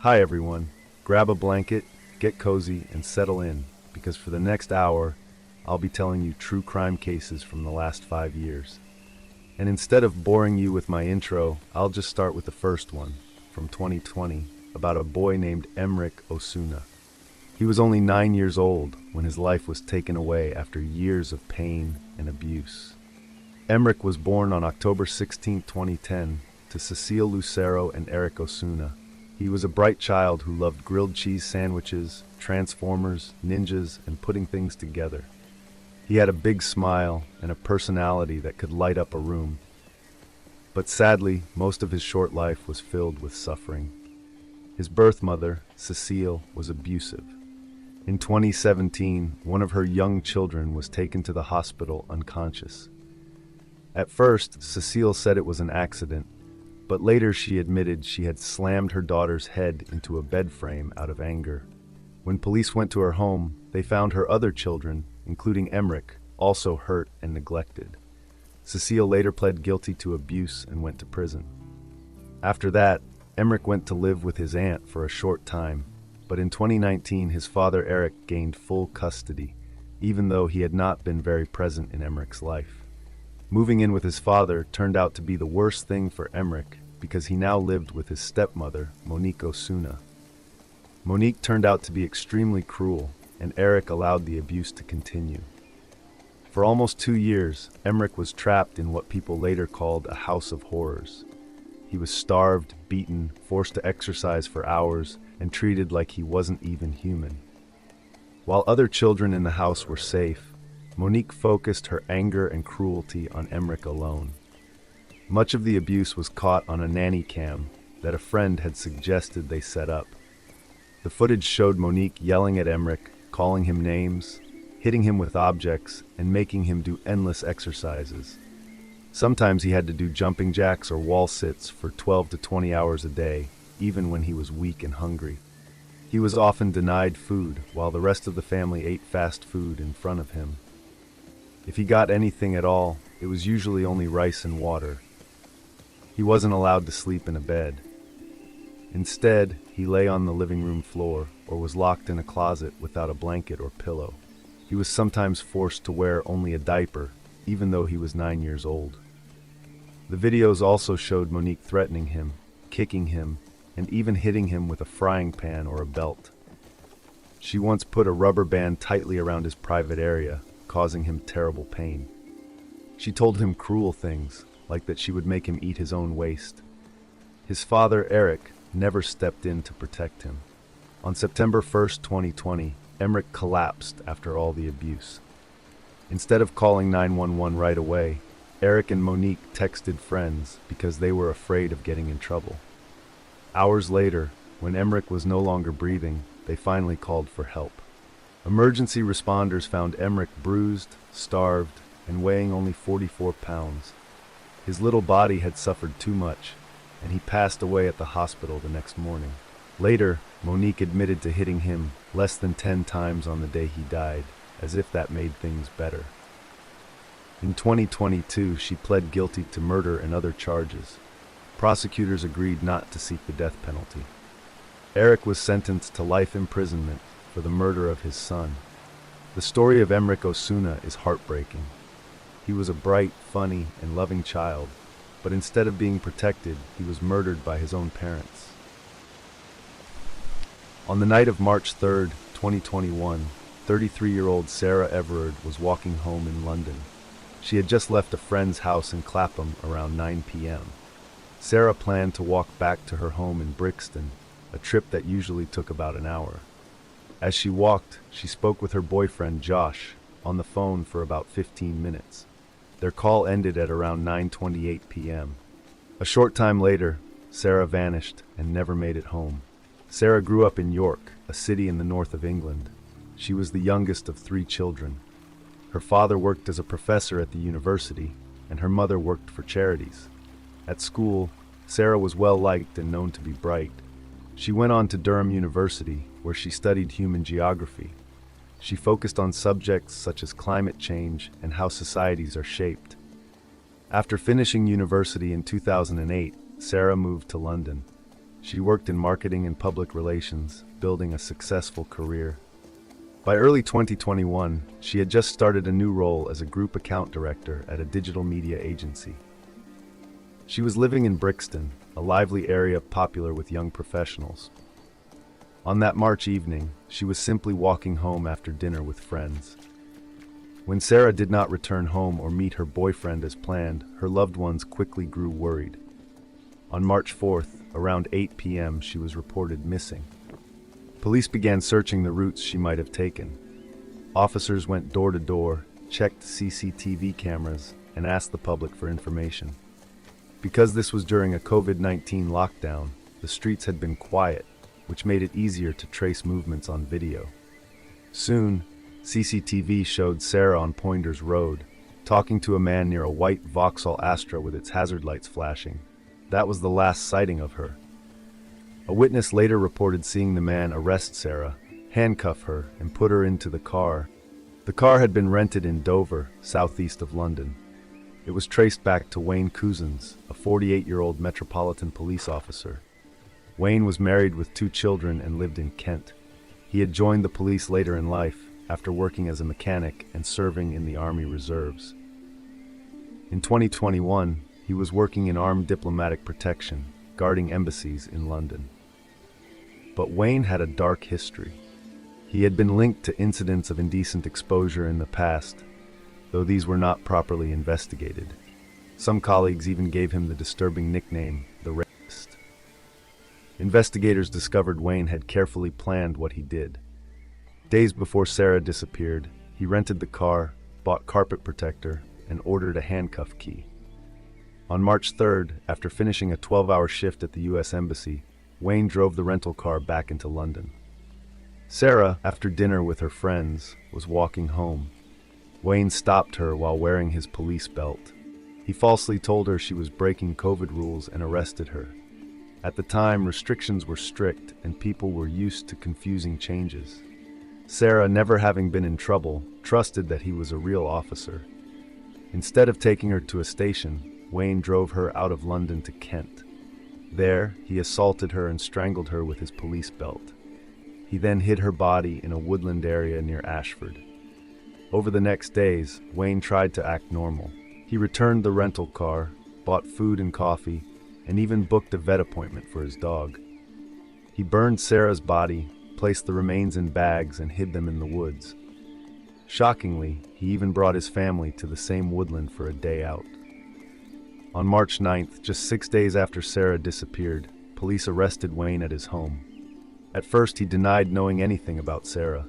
Hi everyone, grab a blanket, get cozy, and settle in, because for the next hour, I'll be telling you true crime cases from the last 5 years. And instead of boring you with my intro, I'll just start with the first one, from 2020, about a boy named Emric Osuna. He was only 9 years old when his life was taken away after years of pain and abuse. Emric was born on October 16, 2010, to Cecile Lucero and Eric Osuna. He was a bright child who loved grilled cheese sandwiches, Transformers, ninjas, and putting things together. He had a big smile and a personality that could light up a room. But sadly, most of his short life was filled with suffering. His birth mother, Cecile, was abusive. In 2017, one of her young children was taken to the hospital unconscious. At first, Cecile said it was an accident, but later she admitted she had slammed her daughter's head into a bed frame out of anger. When police went to her home, they found her other children, including Emric, also hurt and neglected. Cecile later pled guilty to abuse and went to prison. After that, Emric went to live with his aunt for a short time, but in 2019 his father Eric gained full custody, even though he had not been very present in Emric's life. Moving in with his father turned out to be the worst thing for Emric because he now lived with his stepmother, Monique Osuna. Monique turned out to be extremely cruel, and Eric allowed the abuse to continue. For almost 2 years, Emric was trapped in what people later called a house of horrors. He was starved, beaten, forced to exercise for hours, and treated like he wasn't even human. While other children in the house were safe, Monique focused her anger and cruelty on Emric alone. Much of the abuse was caught on a nanny cam that a friend had suggested they set up. The footage showed Monique yelling at Emric, calling him names, hitting him with objects, and making him do endless exercises. Sometimes he had to do jumping jacks or wall sits for 12 to 20 hours a day, even when he was weak and hungry. He was often denied food, while the rest of the family ate fast food in front of him. If he got anything at all, it was usually only rice and water. He wasn't allowed to sleep in a bed. Instead, he lay on the living room floor or was locked in a closet without a blanket or pillow. He was sometimes forced to wear only a diaper, even though he was 9 years old. The videos also showed Monique threatening him, kicking him, and even hitting him with a frying pan or a belt. She once put a rubber band tightly around his private area, causing him terrible pain. She told him cruel things, like that she would make him eat his own waste. His father, Eric, never stepped in to protect him. On September 1st, 2020, Emric collapsed after all the abuse. Instead of calling 911 right away, Eric and Monique texted friends because they were afraid of getting in trouble. Hours later, when Emric was no longer breathing, they finally called for help. Emergency responders found Emric bruised, starved, and weighing only 44 pounds. His little body had suffered too much, and he passed away at the hospital the next morning. Later, Monique admitted to hitting him less than 10 times on the day he died, as if that made things better. In 2022, she pled guilty to murder and other charges. Prosecutors agreed not to seek the death penalty. Eric was sentenced to life imprisonment for the murder of his son. The story of Emric Osuna is heartbreaking. He was a bright, funny, and loving child, but instead of being protected, he was murdered by his own parents. On the night of March 3rd, 2021, 33-year-old Sarah Everard was walking home in London. She had just left a friend's house in Clapham around 9 p.m. Sarah planned to walk back to her home in Brixton, a trip that usually took about an hour. As she walked, she spoke with her boyfriend Josh on the phone for about 15 minutes. Their call ended at around 9:28 p.m. A short time later, Sarah vanished and never made it home. Sarah grew up in York, a city in the north of England. She was the youngest of 3 children. Her father worked as a professor at the university, and her mother worked for charities. At school, Sarah was well-liked and known to be bright. She went on to Durham University, where she studied human geography. She focused on subjects such as climate change and how societies are shaped. After finishing university in 2008, Sarah moved to London. She worked in marketing and public relations, building a successful career. By early 2021, she had just started a new role as a group account director at a digital media agency. She was living in Brixton, a lively area popular with young professionals. On that March evening, she was simply walking home after dinner with friends. When Sarah did not return home or meet her boyfriend as planned, her loved ones quickly grew worried. On March 4th, around 8 p.m., she was reported missing. Police began searching the routes she might have taken. Officers went door to door, checked CCTV cameras, and asked the public for information. Because this was during a COVID-19 lockdown, the streets had been quiet, which made it easier to trace movements on video. Soon, CCTV showed Sarah on Poinders Road, talking to a man near a white Vauxhall Astra with its hazard lights flashing. That was the last sighting of her. A witness later reported seeing the man arrest Sarah, handcuff her, and put her into the car. The car had been rented in Dover, southeast of London. It was traced back to Wayne Couzens, a 48-year-old Metropolitan Police officer. Wayne was married with 2 children and lived in Kent. He had joined the police later in life, after working as a mechanic and serving in the Army Reserves. In 2021, he was working in armed diplomatic protection, guarding embassies in London. But Wayne had a dark history. He had been linked to incidents of indecent exposure in the past, though these were not properly investigated. Some colleagues even gave him the disturbing nickname, the Rapist. Investigators discovered Wayne had carefully planned what he did. Days before Sarah disappeared, he rented the car, bought carpet protector, and ordered a handcuff key. On March 3rd, after finishing a 12-hour shift at the U.S. Embassy, Wayne drove the rental car back into London. Sarah, after dinner with her friends, was walking home. Wayne stopped her while wearing his police belt. He falsely told her she was breaking COVID rules and arrested her. At the time, restrictions were strict and people were used to confusing changes. Sarah, never having been in trouble, trusted that he was a real officer. Instead of taking her to a station, Wayne drove her out of London to Kent. There, he assaulted her and strangled her with his police belt. He then hid her body in a woodland area near Ashford. Over the next days, Wayne tried to act normal. He returned the rental car, bought food and coffee, and even booked a vet appointment for his dog. He burned Sarah's body, placed the remains in bags, and hid them in the woods. Shockingly, he even brought his family to the same woodland for a day out. On March 9th, just 6 days after Sarah disappeared, police arrested Wayne at his home. At first, he denied knowing anything about Sarah.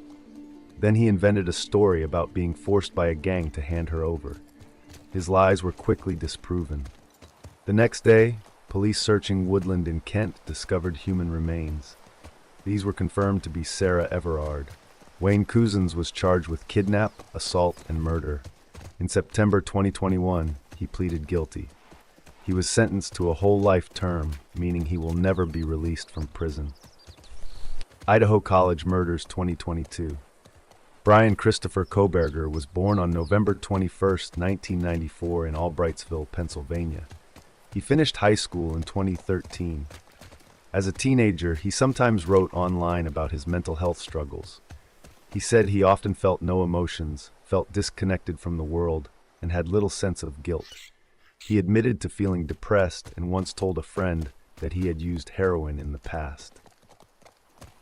Then he invented a story about being forced by a gang to hand her over. His lies were quickly disproven. The next day, police searching woodland in Kent discovered human remains. These were confirmed to be Sarah Everard. Wayne Couzens was charged with kidnap, assault, and murder. In September 2021, he pleaded guilty. He was sentenced to a whole life term, meaning he will never be released from prison. Idaho College Murders 2022. Brian Christopher Koberger was born on November 21, 1994 in Albrightsville, Pennsylvania. He finished high school in 2013. As a teenager, he sometimes wrote online about his mental health struggles. He said he often felt no emotions, felt disconnected from the world, and had little sense of guilt. He admitted to feeling depressed and once told a friend that he had used heroin in the past.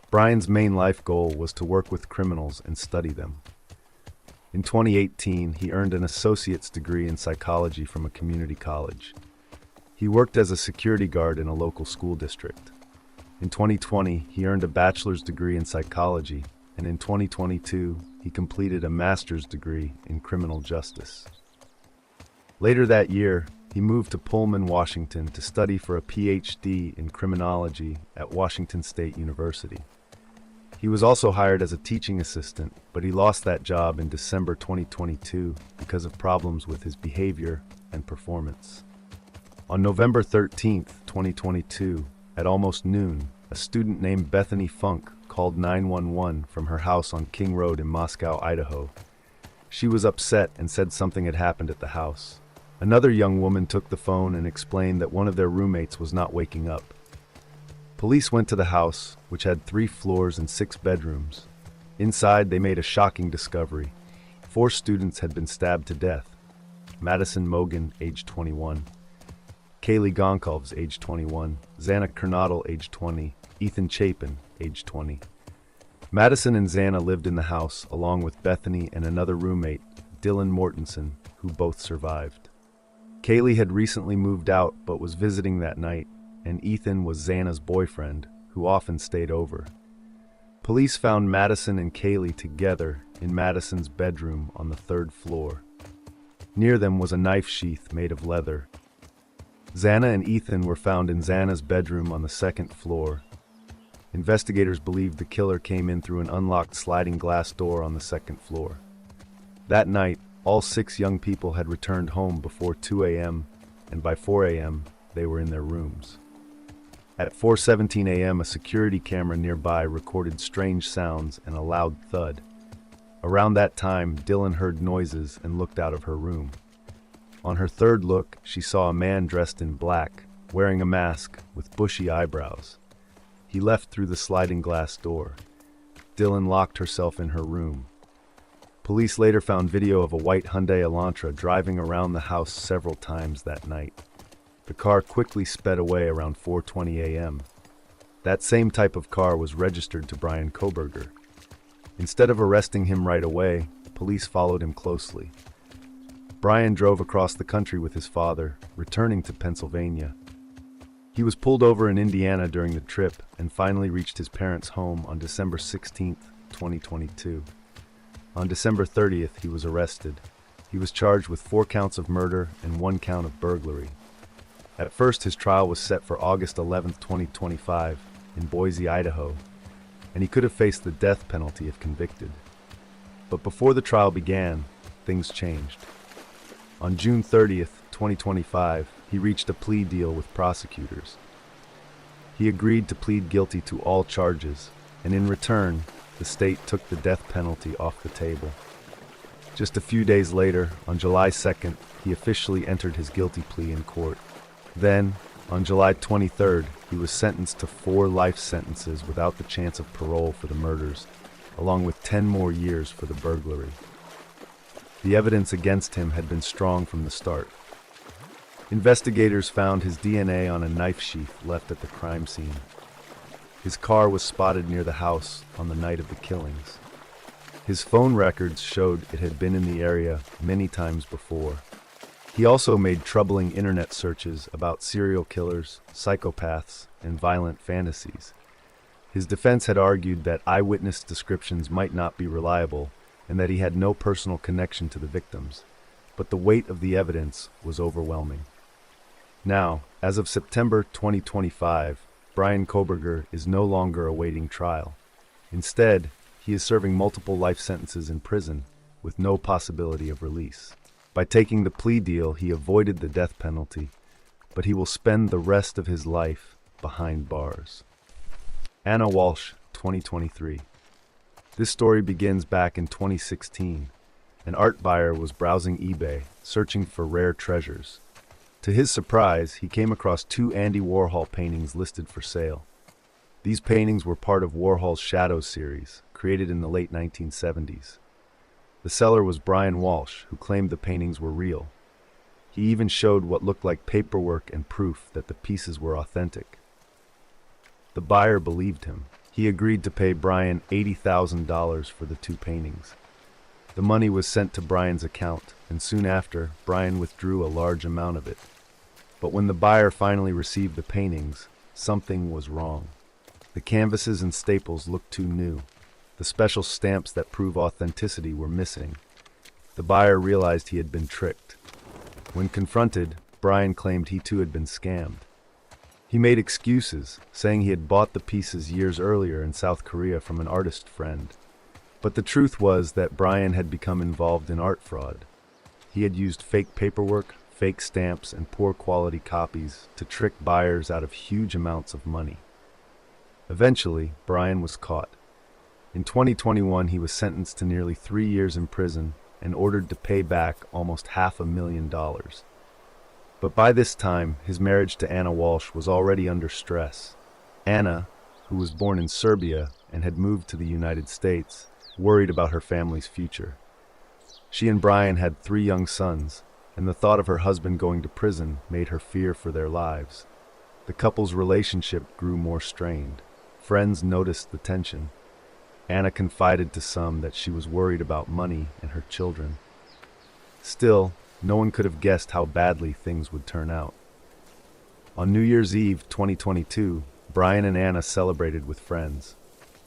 Brian's main life goal was to work with criminals and study them. In 2018, he earned an associate's degree in psychology from a community college. He worked as a security guard in a local school district. In 2020, he earned a bachelor's degree in psychology, and in 2022, he completed a master's degree in criminal justice. Later that year, he moved to Pullman, Washington to study for a PhD in criminology at Washington State University. He was also hired as a teaching assistant, but he lost that job in December 2022 because of problems with his behavior and performance. On November 13, 2022, at almost noon, a student named Bethany Funk called 911 from her house on King Road in Moscow, Idaho. She was upset and said something had happened at the house. Another young woman took the phone and explained that one of their roommates was not waking up. Police went to the house, which had 3 floors and 6 bedrooms. Inside, they made a shocking discovery. 4 students had been stabbed to death. Madison Mogan, age 21. Kaylee Goncalves, age 21. Xana Kernodle, age 20. Ethan Chapin, age 20. Madison and Xana lived in the house, along with Bethany and another roommate, Dylan Mortensen, who both survived. Kaylee had recently moved out but was visiting that night, and Ethan was Xana's boyfriend, who often stayed over. Police found Madison and Kaylee together in Madison's bedroom on the 3rd floor. Near them was a knife sheath made of leather. Xana and Ethan were found in Xana's bedroom on the 2nd floor. Investigators believed the killer came in through an unlocked sliding glass door on the 2nd floor. That night, all 6 young people had returned home before 2 a.m., and by 4 a.m., they were in their rooms. At 4:17 a.m., a security camera nearby recorded strange sounds and a loud thud. Around that time, Dylan heard noises and looked out of her room. On her 3rd look, she saw a man dressed in black, wearing a mask with bushy eyebrows. He left through the sliding glass door. Dylan locked herself in her room. Police later found video of a white Hyundai Elantra driving around the house several times that night. The car quickly sped away around 4:20 a.m. That same type of car was registered to Bryan Kohberger. Instead of arresting him right away, police followed him closely. Bryan drove across the country with his father, returning to Pennsylvania. He was pulled over in Indiana during the trip and finally reached his parents' home on December 16, 2022. On December 30th, he was arrested. He was charged with 4 counts of murder and 1 count of burglary. At first, his trial was set for August 11, 2025, in Boise, Idaho, and he could have faced the death penalty if convicted. But before the trial began, things changed. On June 30th, 2025, he reached a plea deal with prosecutors. He agreed to plead guilty to all charges, and in return, the state took the death penalty off the table. Just a few days later, on July 2nd, he officially entered his guilty plea in court. Then, on July 23rd, he was sentenced to 4 life sentences without the chance of parole for the murders, along with 10 more years for the burglary. The evidence against him had been strong from the start. Investigators found his DNA on a knife sheath left at the crime scene. His car was spotted near the house on the night of the killings. His phone records showed it had been in the area many times before. He also made troubling internet searches about serial killers, psychopaths, and violent fantasies. His defense had argued that eyewitness descriptions might not be reliable and that he had no personal connection to the victims, but the weight of the evidence was overwhelming. Now, as of September 2025, Bryan Kohberger is no longer awaiting trial. Instead, he is serving multiple life sentences in prison with no possibility of release. By taking the plea deal, he avoided the death penalty, but he will spend the rest of his life behind bars. Anna Walsh, 2023. This story begins back in 2016. An art buyer was browsing eBay, searching for rare treasures. To his surprise, he came across 2 Andy Warhol paintings listed for sale. These paintings were part of Warhol's Shadows series, created in the late 1970s. The seller was Brian Walsh, who claimed the paintings were real. He even showed what looked like paperwork and proof that the pieces were authentic. The buyer believed him. He agreed to pay Brian $80,000 for the 2 paintings. The money was sent to Brian's account, and soon after, Brian withdrew a large amount of it. But when the buyer finally received the paintings, something was wrong. The canvases and staples looked too new. The special stamps that prove authenticity were missing. The buyer realized he had been tricked. When confronted, Brian claimed he too had been scammed. He made excuses, saying he had bought the pieces years earlier in South Korea from an artist friend. But the truth was that Brian had become involved in art fraud. He had used fake paperwork, fake stamps, and poor quality copies to trick buyers out of huge amounts of money. Eventually, Brian was caught. In 2021, he was sentenced to nearly 3 years in prison and ordered to pay back almost $500,000. But by this time, his marriage to Anna Walsh was already under stress. Anna, who was born in Serbia and had moved to the United States, worried about her family's future. She and Brian had 3 young sons, and the thought of her husband going to prison made her fear for their lives. The couple's relationship grew more strained. Friends noticed the tension. Anna confided to some that she was worried about money and her children. Still, no one could have guessed how badly things would turn out. On New Year's Eve 2022, Brian and Anna celebrated with friends.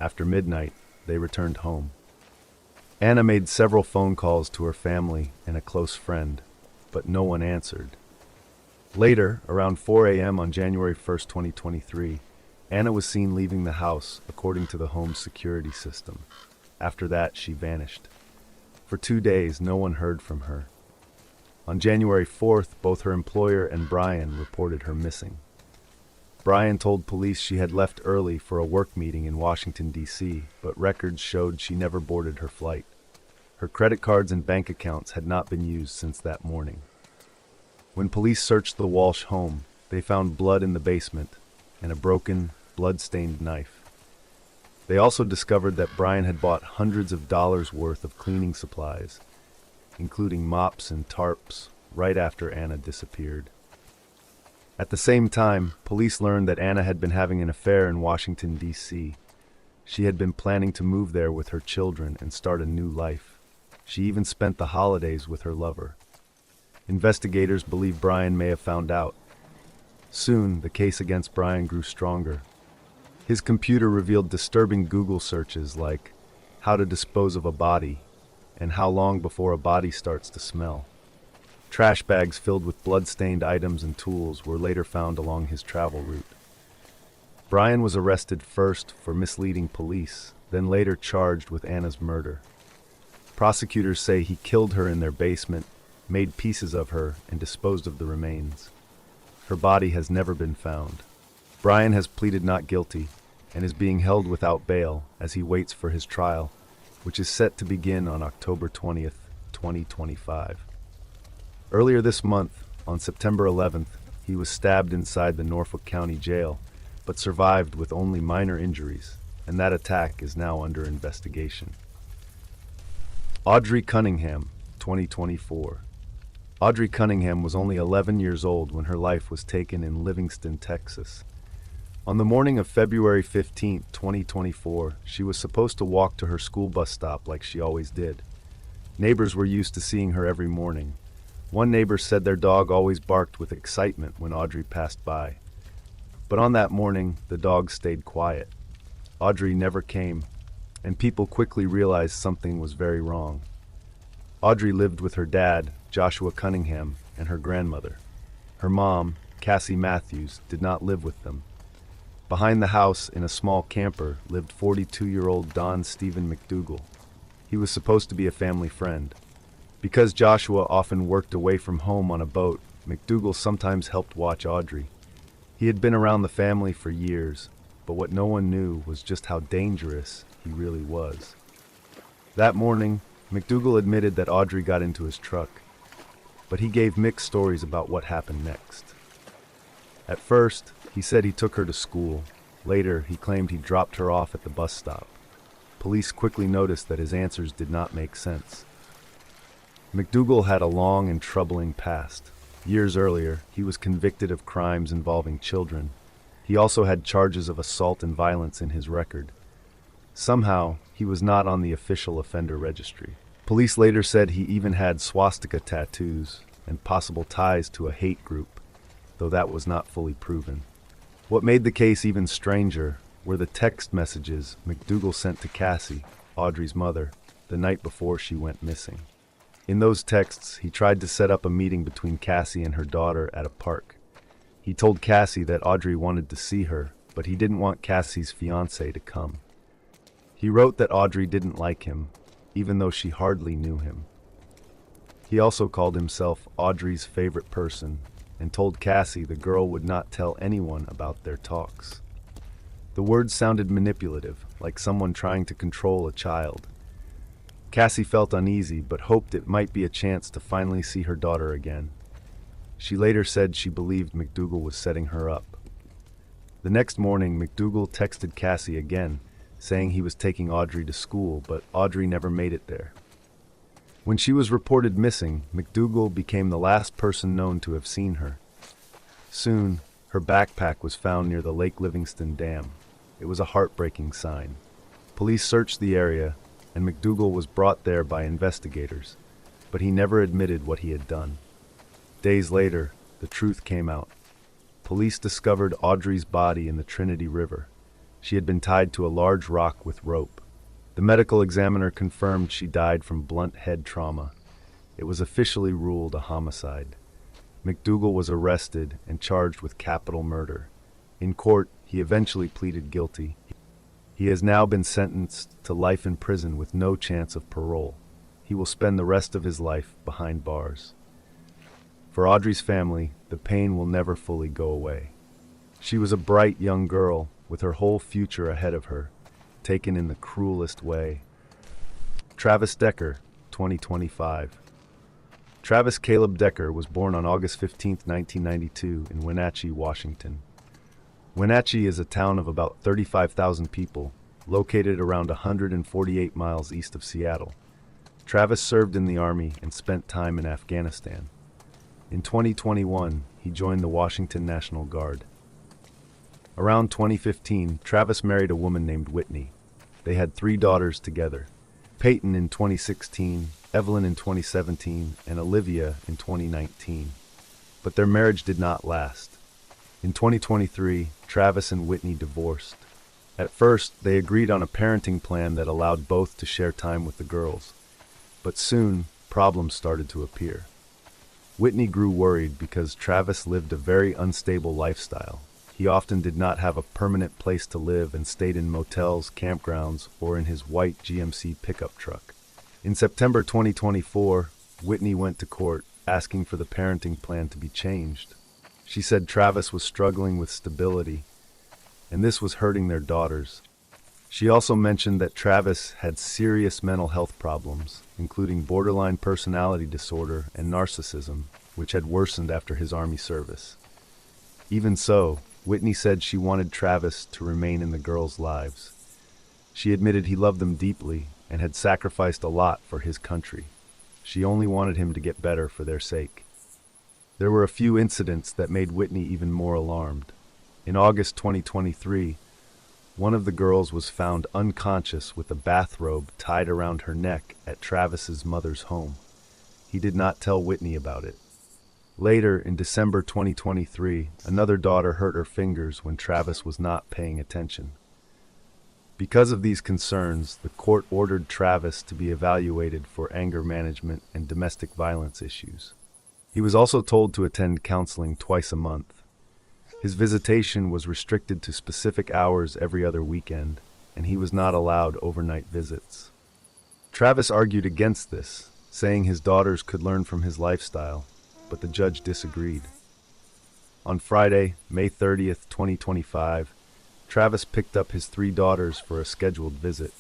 After midnight, they returned home. Anna made several phone calls to her family and a close friend, but no one answered. Later, around 4 a.m. on January 1st, 2023, Anna was seen leaving the house according to the home's security system. After that, she vanished. For 2 days, no one heard from her. On January 4th, both her employer and Brian reported her missing. Brian told police she had left early for a work meeting in Washington, D.C., but records showed she never boarded her flight. Her credit cards and bank accounts had not been used since that morning. When police searched the Walsh home, they found blood in the basement and a broken, blood-stained knife. They also discovered that Brian had bought hundreds of dollars worth of cleaning supplies, including mops and tarps, right after Anna disappeared. At the same time, police learned that Anna had been having an affair in Washington, D.C. She had been planning to move there with her children and start a new life. She even spent the holidays with her lover. Investigators believe Brian may have found out. Soon, the case against Brian grew stronger. His computer revealed disturbing Google searches like how to dispose of a body and how long before a body starts to smell. Trash bags filled with blood-stained items and tools were later found along his travel route. Brian was arrested first for misleading police, then later charged with Anna's murder. Prosecutors say he killed her in their basement, made pieces of her, and disposed of the remains. Her body has never been found. Brian has pleaded not guilty and is being held without bail as he waits for his trial, which is set to begin on October 20th, 2025. Earlier this month, on September 11th, he was stabbed inside the Norfolk County Jail, but survived with only minor injuries, and that attack is now under investigation. Audrey Cunningham, 2024. Audrey Cunningham was only 11 years old when her life was taken in Livingston, Texas. On the morning of February 15, 2024, she was supposed to walk to her school bus stop like she always did. Neighbors were used to seeing her every morning. One neighbor said their dog always barked with excitement when Audrey passed by. But on that morning, the dog stayed quiet. Audrey never came, and people quickly realized something was very wrong. Audrey lived with her dad, Joshua Cunningham, and her grandmother. Her mom, Cassie Matthews, did not live with them. Behind the house, in a small camper, lived 42-year-old Don Stephen McDougal. He was supposed to be a family friend. Because Joshua often worked away from home on a boat, McDougal sometimes helped watch Audrey. He had been around the family for years, but what no one knew was just how dangerous he really was. That morning, McDougal admitted that Audrey got into his truck, but he gave mixed stories about what happened next. At first, he said he took her to school. Later, he claimed he dropped her off at the bus stop. Police quickly noticed that his answers did not make sense. McDougal had a long and troubling past. Years earlier, he was convicted of crimes involving children. He also had charges of assault and violence in his record. Somehow, he was not on the official offender registry. Police later said he even had swastika tattoos and possible ties to a hate group, though that was not fully proven. What made the case even stranger were the text messages McDougal sent to Cassie, Audrey's mother, the night before she went missing. In those texts, he tried to set up a meeting between Cassie and her daughter at a park. He told Cassie that Audrey wanted to see her, but he didn't want Cassie's fiancé to come. He wrote that Audrey didn't like him, even though she hardly knew him. He also called himself Audrey's favorite person and told Cassie the girl would not tell anyone about their talks. The words sounded manipulative, like someone trying to control a child. Cassie felt uneasy, but hoped it might be a chance to finally see her daughter again. She later said she believed McDougal was setting her up. The next morning, McDougal texted Cassie again, saying he was taking Audrey to school, but Audrey never made it there. When she was reported missing, McDougal became the last person known to have seen her. Soon, her backpack was found near the Lake Livingston Dam. It was a heartbreaking sign. Police searched the area, and McDougal was brought there by investigators, but he never admitted what he had done. Days later, the truth came out. Police discovered Audrey's body in the Trinity River. She had been tied to a large rock with rope. The medical examiner confirmed she died from blunt head trauma. It was officially ruled a homicide. McDougal was arrested and charged with capital murder. In court, he eventually pleaded guilty. He has now been sentenced to life in prison with no chance of parole. He will spend the rest of his life behind bars. For Audrey's family, the pain will never fully go away. She was a bright young girl with her whole future ahead of her, taken in the cruelest way. Travis Decker, 2025. Travis Caleb Decker was born on August 15, 1992 in Wenatchee, Washington. Wenatchee is a town of about 35,000 people, located around 148 miles east of Seattle. Travis served in the Army and spent time in Afghanistan. In 2021, he joined the Washington National Guard. Around 2015, Travis married a woman named Whitney. They had 3 daughters together: Peyton in 2016, Evelyn in 2017, and Olivia in 2019. But their marriage did not last. In 2023, Travis and Whitney divorced. At first, they agreed on a parenting plan that allowed both to share time with the girls. But soon, problems started to appear. Whitney grew worried because Travis lived a very unstable lifestyle. He often did not have a permanent place to live and stayed in motels, campgrounds, or in his white GMC pickup truck. In September 2024, Whitney went to court asking for the parenting plan to be changed. She said Travis was struggling with stability, and this was hurting their daughters. She also mentioned that Travis had serious mental health problems, including borderline personality disorder and narcissism, which had worsened after his Army service. Even so, Whitney said she wanted Travis to remain in the girls' lives. She admitted he loved them deeply and had sacrificed a lot for his country. She only wanted him to get better for their sake. There were a few incidents that made Whitney even more alarmed. In August 2023, one of the girls was found unconscious with a bathrobe tied around her neck at Travis's mother's home. He did not tell Whitney about it. Later, in December 2023, another daughter hurt her fingers when Travis was not paying attention. Because of these concerns, the court ordered Travis to be evaluated for anger management and domestic violence issues. He was also told to attend counseling twice a month. His visitation was restricted to specific hours every other weekend, and he was not allowed overnight visits. Travis argued against this, saying his daughters could learn from his lifestyle, but the judge disagreed. On Friday, May 30th, 2025, Travis picked up his 3 daughters for a scheduled visit.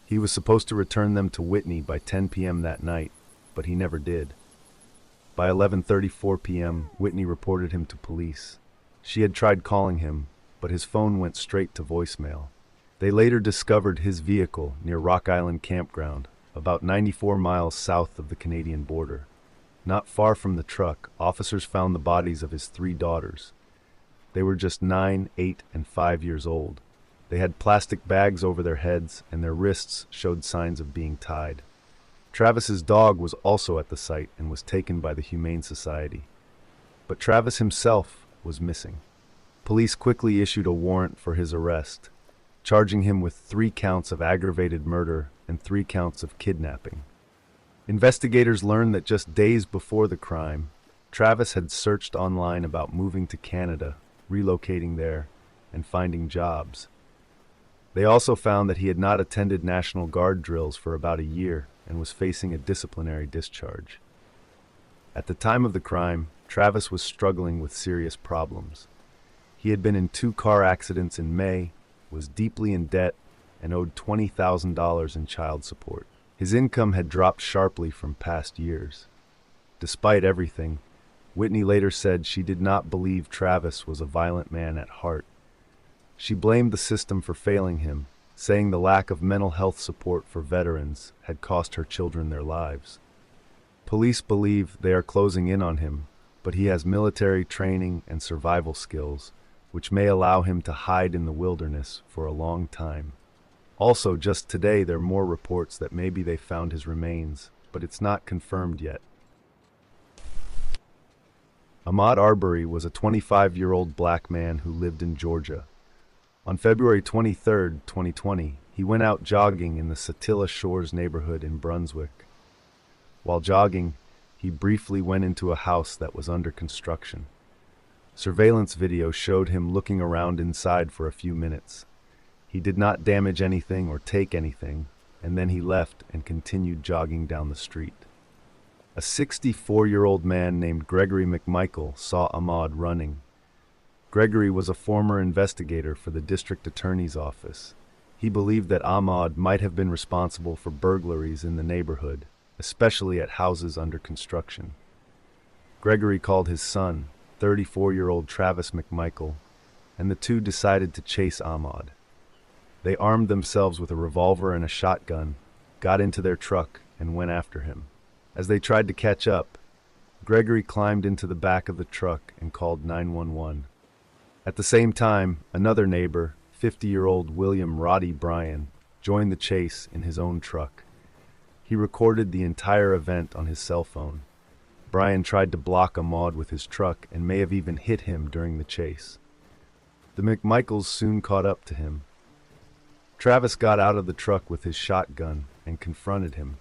He was supposed to return them to Whitney by 10 p.m. that night, but he never did. By 11:34 p.m., Whitney reported him to police. She had tried calling him, but his phone went straight to voicemail. They later discovered his vehicle near Rock Island Campground, about 94 miles south of the Canadian border. Not far from the truck, officers found the bodies of his 3 daughters. They were just 9, 8, and 5 years old. They had plastic bags over their heads, and their wrists showed signs of being tied. Travis's dog was also at the site and was taken by the Humane Society. But Travis himself was missing. Police quickly issued a warrant for his arrest, charging him with 3 counts of aggravated murder and 3 counts of kidnapping. Investigators learned that just days before the crime, Travis had searched online about moving to Canada, relocating there, and finding jobs. They also found that he had not attended National Guard drills for about a year and was facing a disciplinary discharge. At the time of the crime, Travis was struggling with serious problems. He had been in 2 car accidents in May, was deeply in debt, and owed $20,000 in child support. His income had dropped sharply from past years. Despite everything, Whitney later said she did not believe Travis was a violent man at heart. She blamed the system for failing him, saying the lack of mental health support for veterans had cost her children their lives. Police believe they are closing in on him, but he has military training and survival skills, which may allow him to hide in the wilderness for a long time. Also, just today there are more reports that maybe they found his remains, but it's not confirmed yet. Ahmaud Arbery was a 25-year-old black man who lived in Georgia. On February 23, 2020, he went out jogging in the Satilla Shores neighborhood in Brunswick. While jogging, he briefly went into a house that was under construction. Surveillance video showed him looking around inside for a few minutes. He did not damage anything or take anything, and then he left and continued jogging down the street. A 64-year-old man named Gregory McMichael saw Ahmaud running. Gregory was a former investigator for the district attorney's office. He believed that Ahmaud might have been responsible for burglaries in the neighborhood, especially at houses under construction. Gregory called his son, 34-year-old Travis McMichael, and the two decided to chase Ahmaud. They armed themselves with a revolver and a shotgun, got into their truck, and went after him. As they tried to catch up, Gregory climbed into the back of the truck and called 911. At the same time, another neighbor, 50-year-old William Roddy Bryan, joined the chase in his own truck. He recorded the entire event on his cell phone. Bryan tried to block Ahmaud with his truck and may have even hit him during the chase. The McMichaels soon caught up to him. Travis got out of the truck with his shotgun and confronted him.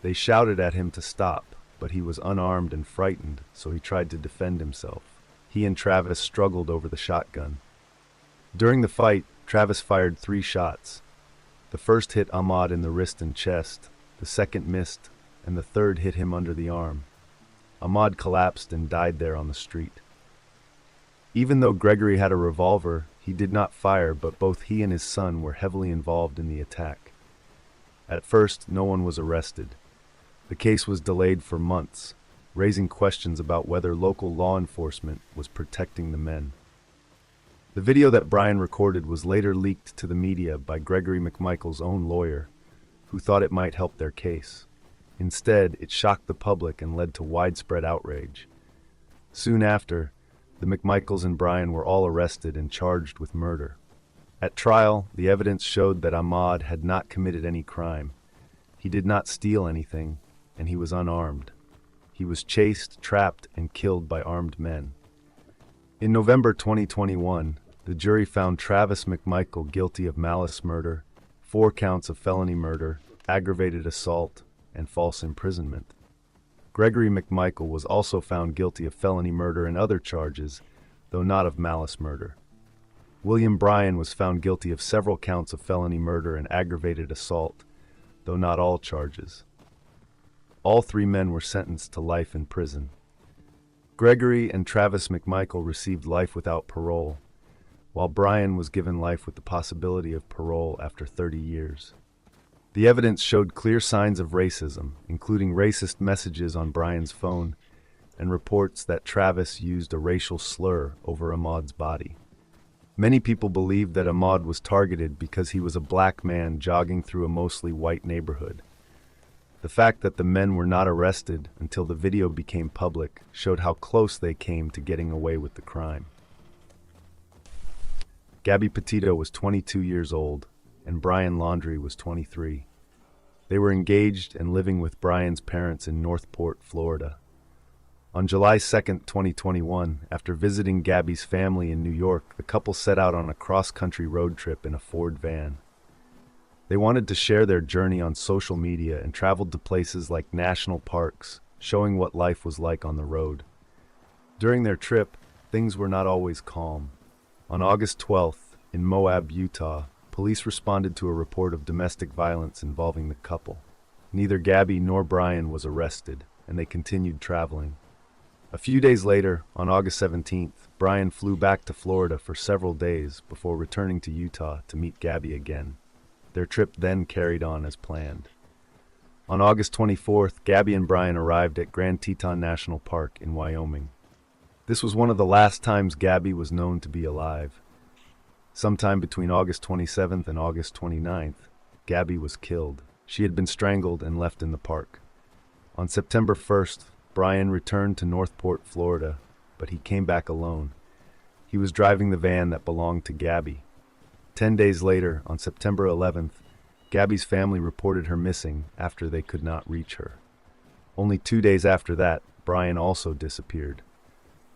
They shouted at him to stop, but he was unarmed and frightened, so he tried to defend himself. He and Travis struggled over the shotgun. During the fight, Travis fired 3 shots. The first hit Ahmaud in the wrist and chest, the second missed, and the third hit him under the arm. Ahmaud collapsed and died there on the street. Even though Gregory had a revolver, he did not fire, but both he and his son were heavily involved in the attack. At first, no one was arrested. The case was delayed for months, raising questions about whether local law enforcement was protecting the men. The video that Bryan recorded was later leaked to the media by Gregory McMichael's own lawyer, who thought it might help their case. Instead, it shocked the public and led to widespread outrage. Soon after, the McMichaels and Bryan were all arrested and charged with murder. At trial, the evidence showed that Ahmaud had not committed any crime. He did not steal anything, and he was unarmed. He was chased, trapped, and killed by armed men. In November 2021, the jury found Travis McMichael guilty of malice murder, 4 counts of felony murder, aggravated assault, and false imprisonment. Gregory McMichael was also found guilty of felony murder and other charges, though not of malice murder. William Bryan was found guilty of several counts of felony murder and aggravated assault, though not all charges. All 3 men were sentenced to life in prison. Gregory and Travis McMichael received life without parole, while Bryan was given life with the possibility of parole after 30 years. The evidence showed clear signs of racism, including racist messages on Bryan's phone and reports that Travis used a racial slur over Ahmaud's body. Many people believed that Ahmaud was targeted because he was a black man jogging through a mostly white neighborhood. The fact that the men were not arrested until the video became public showed how close they came to getting away with the crime. Gabby Petito was 22 years old, and Bryan Laundrie was 23. They were engaged and living with Bryan's parents in Northport, Florida. On July 2, 2021, after visiting Gabby's family in New York, the couple set out on a cross-country road trip in a Ford van. They wanted to share their journey on social media and traveled to places like national parks, showing what life was like on the road. During their trip, things were not always calm. On August 12th, in Moab, Utah, police responded to a report of domestic violence involving the couple. Neither Gabby nor Bryan was arrested, and they continued traveling. A few days later, on August 17th, Bryan flew back to Florida for several days before returning to Utah to meet Gabby again. Their trip then carried on as planned. On August 24th, Gabby and Bryan arrived at Grand Teton National Park in Wyoming. This was one of the last times Gabby was known to be alive. Sometime between August 27th and August 29th, Gabby was killed. She had been strangled and left in the park. On September 1st, Brian returned to Northport, Florida, but he came back alone. He was driving the van that belonged to Gabby. 10 days later, on September 11th, Gabby's family reported her missing after they could not reach her. Only 2 days after that, Brian also disappeared.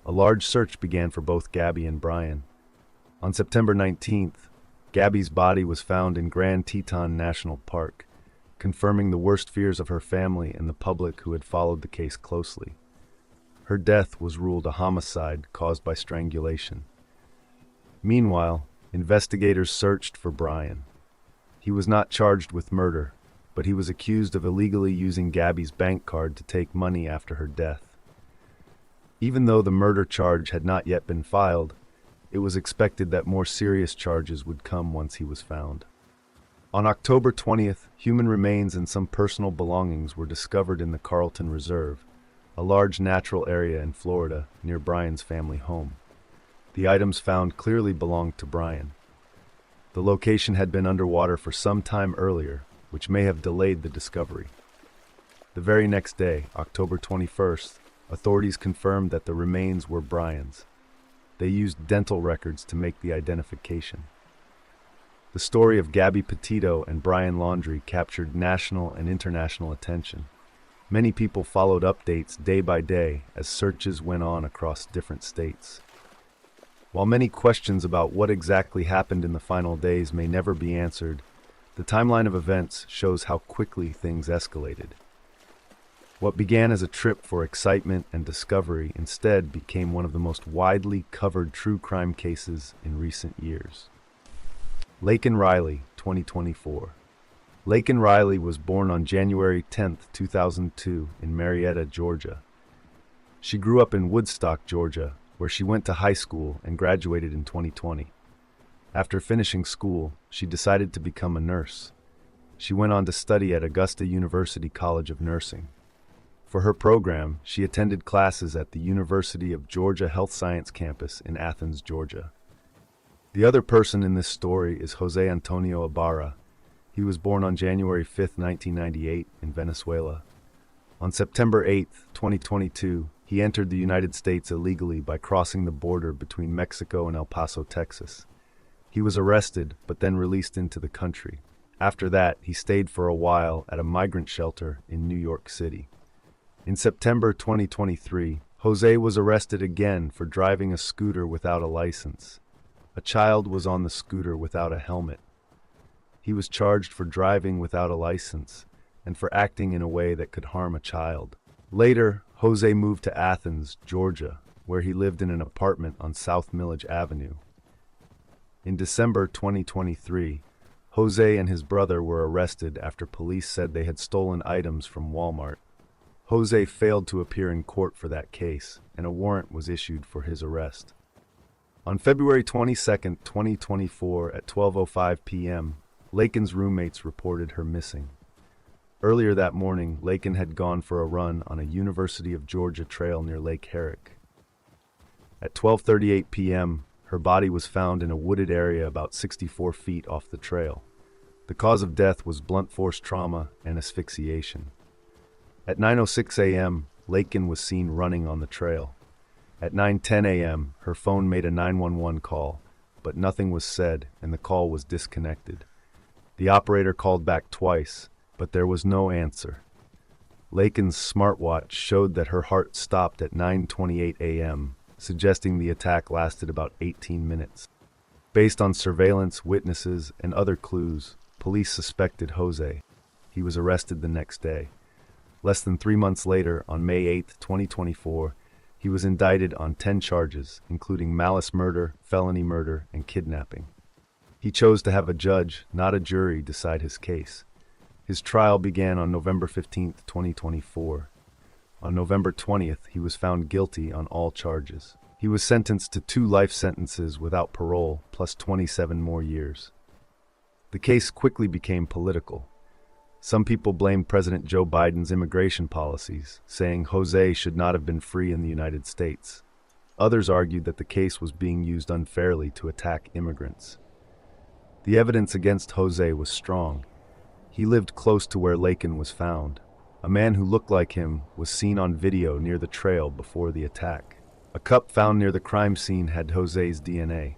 A large search began for both Gabby and Brian. On September 19th, Gabby's body was found in Grand Teton National Park, confirming the worst fears of her family and the public who had followed the case closely. Her death was ruled a homicide caused by strangulation. Meanwhile, investigators searched for Brian. He was not charged with murder, but he was accused of illegally using Gabby's bank card to take money after her death. Even though the murder charge had not yet been filed, it was expected that more serious charges would come once he was found. On October 20th, human remains and some personal belongings were discovered in the Carlton Reserve, a large natural area in Florida near Brian's family home. The items found clearly belonged to Brian. The location had been underwater for some time earlier, which may have delayed the discovery. The very next day, October 21st, authorities confirmed that the remains were Brian's. They used dental records to make the identification. The story of Gabby Petito and Brian Laundrie captured national and international attention. Many people followed updates day by day as searches went on across different states. While many questions about what exactly happened in the final days may never be answered, the timeline of events shows how quickly things escalated. What began as a trip for excitement and discovery instead became one of the most widely covered true crime cases in recent years. Laken Riley, 2024. Laken Riley was born on January 10, 2002, in Marietta, Georgia. She grew up in Woodstock, Georgia, where she went to high school and graduated in 2020. After finishing school, she decided to become a nurse. She went on to study at Augusta University College of Nursing. For her program, she attended classes at the University of Georgia Health Science Campus in Athens, Georgia. The other person in this story is Jose Antonio Ibarra. He was born on January 5, 1998, in Venezuela. On September 8, 2022, he entered the United States illegally by crossing the border between Mexico and El Paso, Texas. He was arrested, but then released into the country. After that, he stayed for a while at a migrant shelter in New York City. In September 2023, Jose was arrested again for driving a scooter without a license. A child was on the scooter without a helmet. He was charged for driving without a license and for acting in a way that could harm a child. Later, Jose moved to Athens, Georgia, where he lived in an apartment on South Millage Avenue. In December 2023, Jose and his brother were arrested after police said they had stolen items from Walmart. Jose failed to appear in court for that case, and a warrant was issued for his arrest. On February 22, 2024, at 12:05 p.m., Laken's roommates reported her missing. Earlier that morning, Laken had gone for a run on a University of Georgia trail near Lake Herrick. At 12:38 p.m., her body was found in a wooded area about 64 feet off the trail. The cause of death was blunt force trauma and asphyxiation. At 9:06 a.m., Laken was seen running on the trail. At 9:10 a.m., her phone made a 911 call, but nothing was said and the call was disconnected. The operator called back twice, but there was no answer. Laken's smartwatch showed that her heart stopped at 9:28 a.m., suggesting the attack lasted about 18 minutes. Based on surveillance, witnesses, and other clues, police suspected Jose. He was arrested the next day. Less than 3 months later, on May 8, 2024, he was indicted on 10 charges, including malice murder, felony murder, and kidnapping. He chose to have a judge, not a jury, decide his case. His trial began on November 15, 2024. On November 20th, he was found guilty on all charges. He was sentenced to 2 life sentences without parole, plus 27 more years. The case quickly became political. Some people blamed President Joe Biden's immigration policies, saying Jose should not have been free in the United States. Others argued that the case was being used unfairly to attack immigrants. The evidence against Jose was strong. He lived close to where Laken was found. A man who looked like him was seen on video near the trail before the attack. A cup found near the crime scene had Jose's DNA.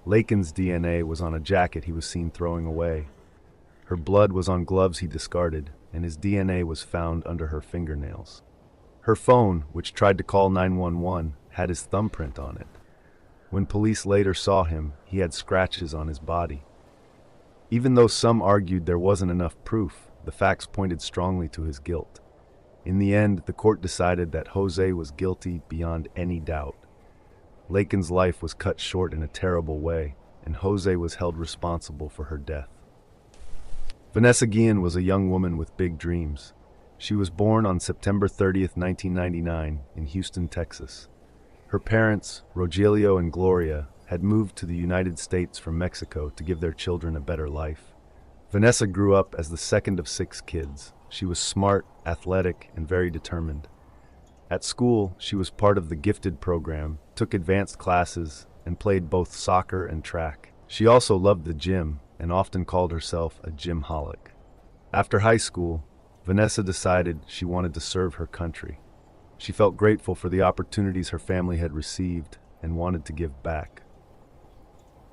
Laken's DNA was on a jacket he was seen throwing away. Her blood was on gloves he discarded, and his DNA was found under her fingernails. Her phone, which tried to call 911, had his thumbprint on it. When police later saw him, he had scratches on his body. Even though some argued there wasn't enough proof, the facts pointed strongly to his guilt. In the end, the court decided that Jose was guilty beyond any doubt. Laken's life was cut short in a terrible way, and Jose was held responsible for her death. Vanessa Guillen was a young woman with big dreams. She was born on September 30th, 1999, in Houston, Texas. Her parents, Rogelio and Gloria, had moved to the United States from Mexico to give their children a better life. Vanessa grew up as the second of 6 kids. She was smart, athletic, and very determined. At school, she was part of the gifted program, took advanced classes, and played both soccer and track. She also loved the gym and often called herself a gymholic. After high school, Vanessa decided she wanted to serve her country. She felt grateful for the opportunities her family had received and wanted to give back.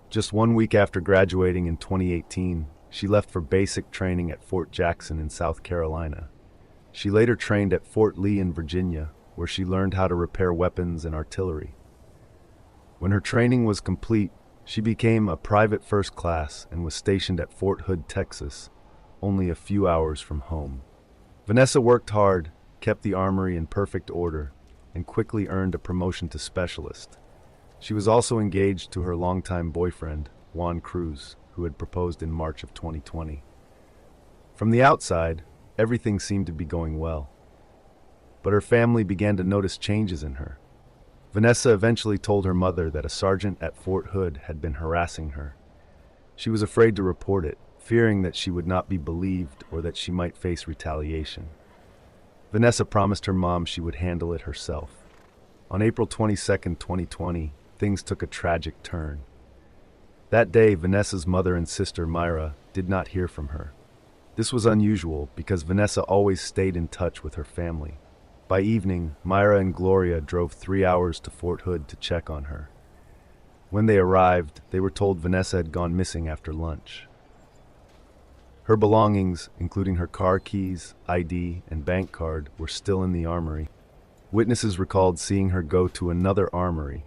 Just 1 week after graduating in 2018, she left for basic training at Fort Jackson in South Carolina. She later trained at Fort Lee in Virginia, where she learned how to repair weapons and artillery. When her training was complete, she became a private first class and was stationed at Fort Hood, Texas, only a few hours from home. Vanessa worked hard, kept the armory in perfect order, and quickly earned a promotion to specialist. She was also engaged to her longtime boyfriend, Juan Cruz, who had proposed in March of 2020. From the outside, everything seemed to be going well. But her family began to notice changes in her. Vanessa eventually told her mother that a sergeant at Fort Hood had been harassing her. She was afraid to report it, fearing that she would not be believed or that she might face retaliation. Vanessa promised her mom she would handle it herself. On April 22, 2020, things took a tragic turn. That day, Vanessa's mother and sister, Myra, did not hear from her. This was unusual because Vanessa always stayed in touch with her family. By evening, Myra and Gloria drove 3 hours to Fort Hood to check on her. When they arrived, they were told Vanessa had gone missing after lunch. Her belongings, including her car keys, ID, and bank card, were still in the armory. Witnesses recalled seeing her go to another armory,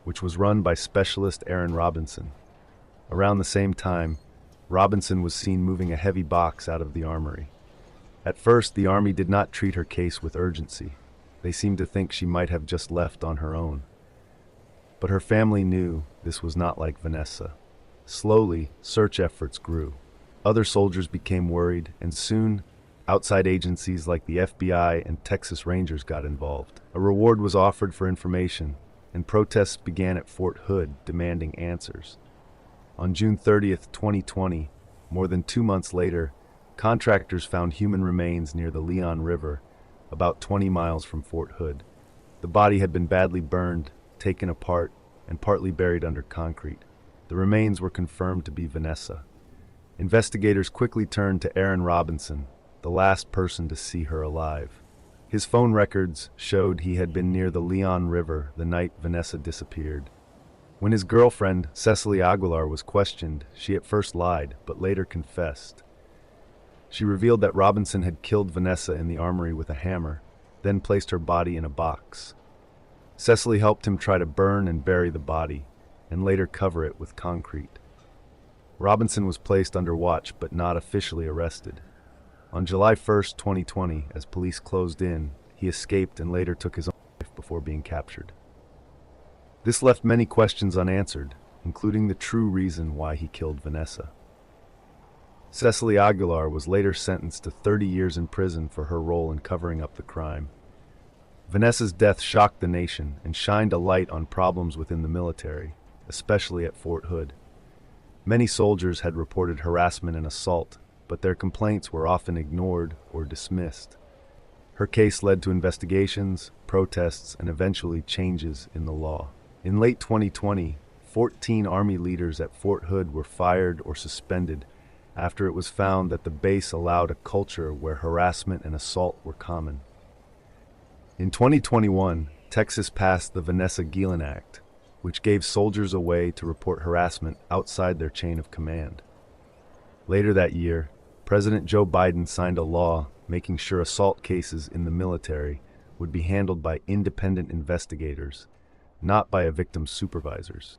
which was run by specialist Aaron Robinson. Around the same time, Robinson was seen moving a heavy box out of the armory. At first, the Army did not treat her case with urgency. They seemed to think she might have just left on her own. But her family knew this was not like Vanessa. Slowly, search efforts grew. Other soldiers became worried, and soon, outside agencies like the FBI and Texas Rangers got involved. A reward was offered for information, and protests began at Fort Hood demanding answers. On June 30th, 2020, more than 2 months later, contractors found human remains near the Leon River, about 20 miles from Fort Hood. The body had been badly burned, taken apart, and partly buried under concrete. The remains were confirmed to be Vanessa. Investigators quickly turned to Aaron Robinson, the last person to see her alive. His phone records showed he had been near the Leon River the night Vanessa disappeared. When his girlfriend, Cecily Aguilar, was questioned, she at first lied, but later confessed. She revealed that Robinson had killed Vanessa in the armory with a hammer, then placed her body in a box. Cecily helped him try to burn and bury the body, and later cover it with concrete. Robinson was placed under watch but not officially arrested. On July 1st, 2020, as police closed in, he escaped and later took his own life before being captured. This left many questions unanswered, including the true reason why he killed Vanessa. Cecily Aguilar was later sentenced to 30 years in prison for her role in covering up the crime. Vanessa's death shocked the nation and shined a light on problems within the military, especially at Fort Hood. Many soldiers had reported harassment and assault, but their complaints were often ignored or dismissed. Her case led to investigations, protests, and eventually changes in the law. In late 2020, 14 Army leaders at Fort Hood were fired or suspended after it was found that the base allowed a culture where harassment and assault were common. In 2021, Texas passed the Vanessa Guillen Act, which gave soldiers a way to report harassment outside their chain of command. Later that year, President Joe Biden signed a law making sure assault cases in the military would be handled by independent investigators, not by a victim's supervisors.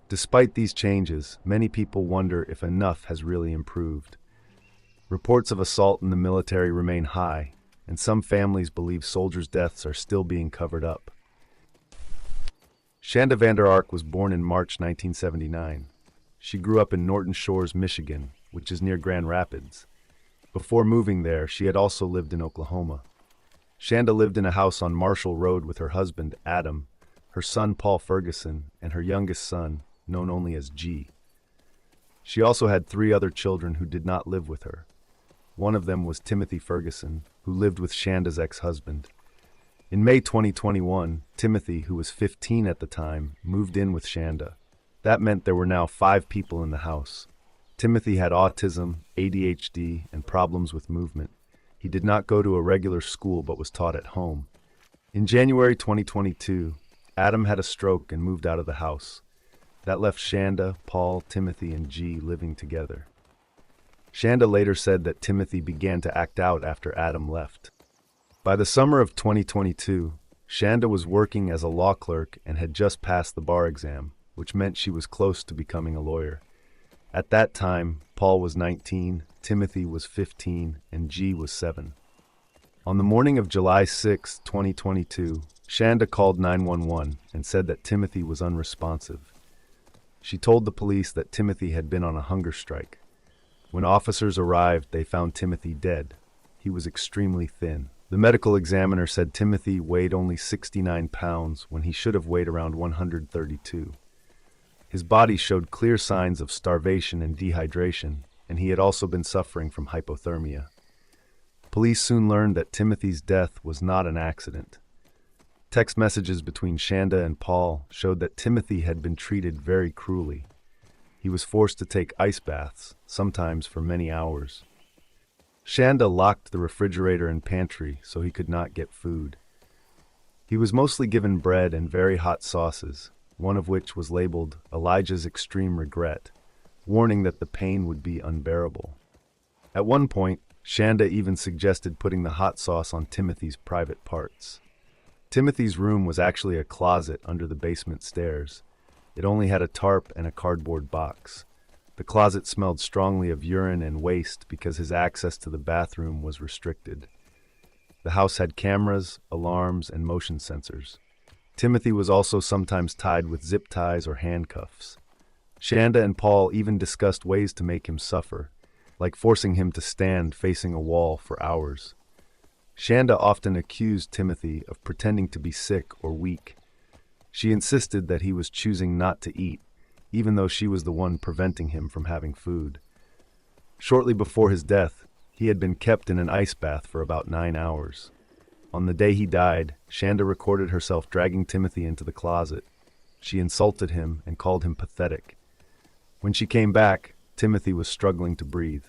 Despite these changes, many people wonder if enough has really improved. Reports of assault in the military remain high, and some families believe soldiers' deaths are still being covered up. Shanda Vander Ark was born in March 1979. She grew up in Norton Shores, Michigan, which is near Grand Rapids. Before moving there, she had also lived in Oklahoma. Shanda lived in a house on Marshall Road with her husband, Adam, her son, Paul Ferguson, and her youngest son, known only as G. She also had 3 other children who did not live with her. One of them was Timothy Ferguson, who lived with Shanda's ex-husband. In May 2021, Timothy, who was 15 at the time, moved in with Shanda. That meant there were now 5 people in the house. Timothy had autism, ADHD, and problems with movement. He did not go to a regular school but was taught at home. In January 2022, Adam had a stroke and moved out of the house. That left Shanda, Paul, Timothy, and G living together. Shanda later said that Timothy began to act out after Adam left. By the summer of 2022, Shanda was working as a law clerk and had just passed the bar exam, which meant she was close to becoming a lawyer. At that time, Paul was 19, Timothy was 15, and G was 7. On the morning of July 6, 2022, Shanda called 911 and said that Timothy was unresponsive. She told the police that Timothy had been on a hunger strike. When officers arrived, they found Timothy dead. He was extremely thin. The medical examiner said Timothy weighed only 69 pounds when he should have weighed around 132. His body showed clear signs of starvation and dehydration, and he had also been suffering from hypothermia. Police soon learned that Timothy's death was not an accident. Text messages between Shanda and Paul showed that Timothy had been treated very cruelly. He was forced to take ice baths, sometimes for many hours. Shanda locked the refrigerator and pantry so he could not get food. He was mostly given bread and very hot sauces, one of which was labeled Elijah's Extreme Regret, warning that the pain would be unbearable. At one point, Shanda even suggested putting the hot sauce on Timothy's private parts. Timothy's room was actually a closet under the basement stairs. It only had a tarp and a cardboard box. The closet smelled strongly of urine and waste because his access to the bathroom was restricted. The house had cameras, alarms, and motion sensors. Timothy was also sometimes tied with zip ties or handcuffs. Shanda and Paul even discussed ways to make him suffer, like forcing him to stand facing a wall for hours. Shanda often accused Timothy of pretending to be sick or weak. She insisted that he was choosing not to eat, even though she was the one preventing him from having food. Shortly before his death, he had been kept in an ice bath for about 9 hours. On the day he died, Shanda recorded herself dragging Timothy into the closet. She insulted him and called him pathetic. When she came back, Timothy was struggling to breathe.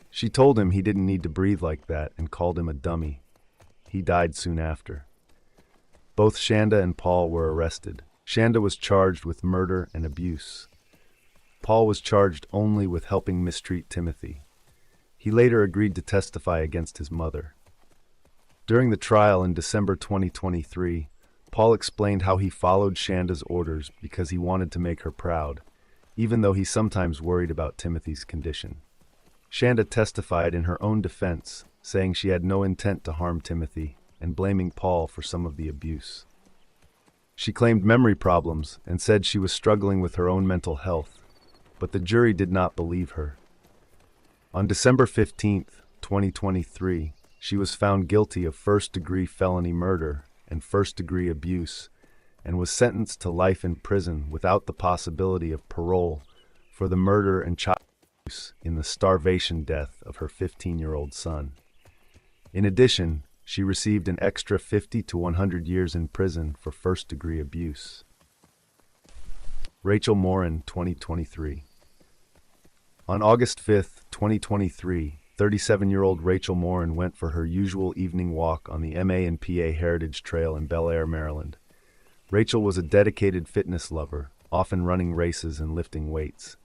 She told him he didn't need to breathe like that and called him a dummy. He died soon after. Both Shanda and Paul were arrested. Shanda was charged with murder and abuse. Paul was charged only with helping mistreat Timothy. He later agreed to testify against his mother. During the trial in December 2023, Paul explained how he followed Shanda's orders because he wanted to make her proud, even though he sometimes worried about Timothy's condition. Shanda testified in her own defense, saying she had no intent to harm Timothy and blaming Paul for some of the abuse. She claimed memory problems and said she was struggling with her own mental health, but the jury did not believe her. On December 15, 2023, she was found guilty of first-degree felony murder and first-degree abuse and was sentenced to life in prison without the possibility of parole for the murder and child abuse in the starvation death of her 15-year-old son. In addition, she received an extra 50 to 100 years in prison for first-degree abuse. Rachel Morin, 2023. On August 5, 2023, 37-year-old Rachel Morin went for her usual evening walk on the MA&PA Heritage Trail in Bel Air, Maryland. Rachel was a dedicated fitness lover, often running races and lifting weights.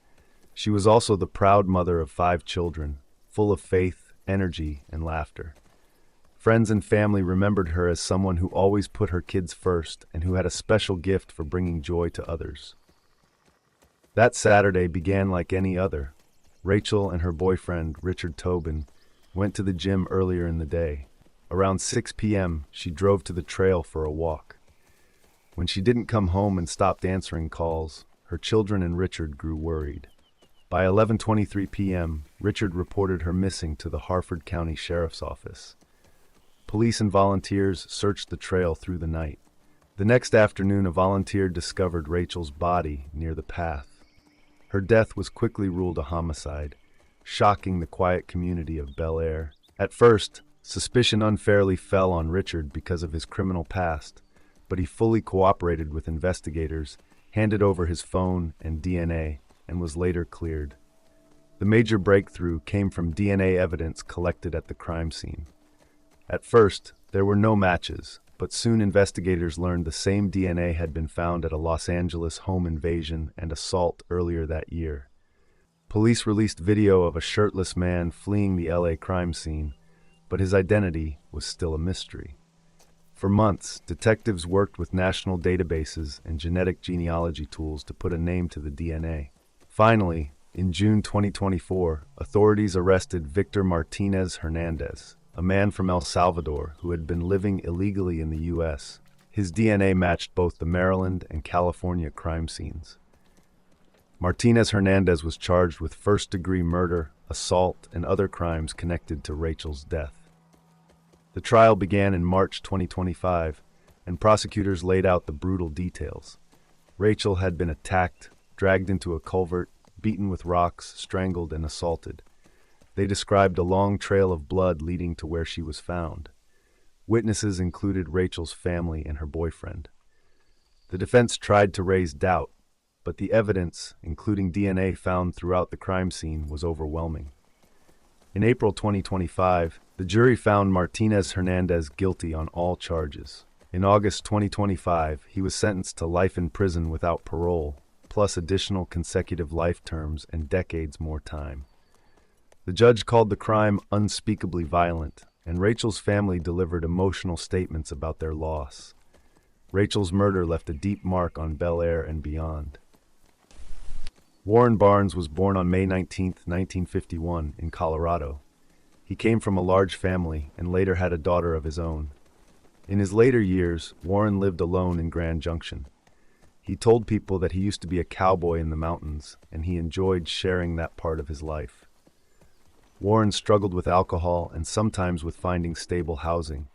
She was also the proud mother of 5 children, full of faith, energy, and laughter. Friends and family remembered her as someone who always put her kids first and who had a special gift for bringing joy to others. That Saturday began like any other. Rachel and her boyfriend, Richard Tobin, went to the gym earlier in the day. Around 6 p.m., she drove to the trail for a walk. When she didn't come home and stopped answering calls, her children and Richard grew worried. By 11:23 p.m., Richard reported her missing to the Harford County Sheriff's Office. Police and volunteers searched the trail through the night. The next afternoon, a volunteer discovered Rachel's body near the path. Her death was quickly ruled a homicide, shocking the quiet community of Bel Air. At first, suspicion unfairly fell on Richard because of his criminal past, but he fully cooperated with investigators, handed over his phone and DNA, and was later cleared. The major breakthrough came from DNA evidence collected at the crime scene. At first, there were no matches, but soon investigators learned the same DNA had been found at a Los Angeles home invasion and assault earlier that year. Police released video of a shirtless man fleeing the LA crime scene, but his identity was still a mystery. For months, detectives worked with national databases and genetic genealogy tools to put a name to the DNA. Finally, in June 2024, authorities arrested Victor Martinez Hernandez, a man from El Salvador who had been living illegally in the U.S. His DNA matched both the Maryland and California crime scenes. Martinez Hernandez was charged with first-degree murder, assault, and other crimes connected to Rachel's death. The trial began in March 2025, and prosecutors laid out the brutal details. Rachel had been attacked, dragged into a culvert, beaten with rocks, strangled, and assaulted. They described a long trail of blood leading to where she was found. Witnesses included Rachel's family and her boyfriend. The defense tried to raise doubt, but the evidence, including DNA found throughout the crime scene, was overwhelming. In April 2025, the jury found Martinez Hernandez guilty on all charges. In August 2025, he was sentenced to life in prison without parole, plus additional consecutive life terms and decades more time. The judge called the crime unspeakably violent, and Rachel's family delivered emotional statements about their loss. Rachel's murder left a deep mark on Bel Air and beyond. Warren Barnes was born on May 19, 1951, in Colorado. He came from a large family and later had a daughter of his own. In his later years, Warren lived alone in Grand Junction. He told people that he used to be a cowboy in the mountains, and he enjoyed sharing that part of his life. Warren struggled with alcohol and sometimes with finding stable housing.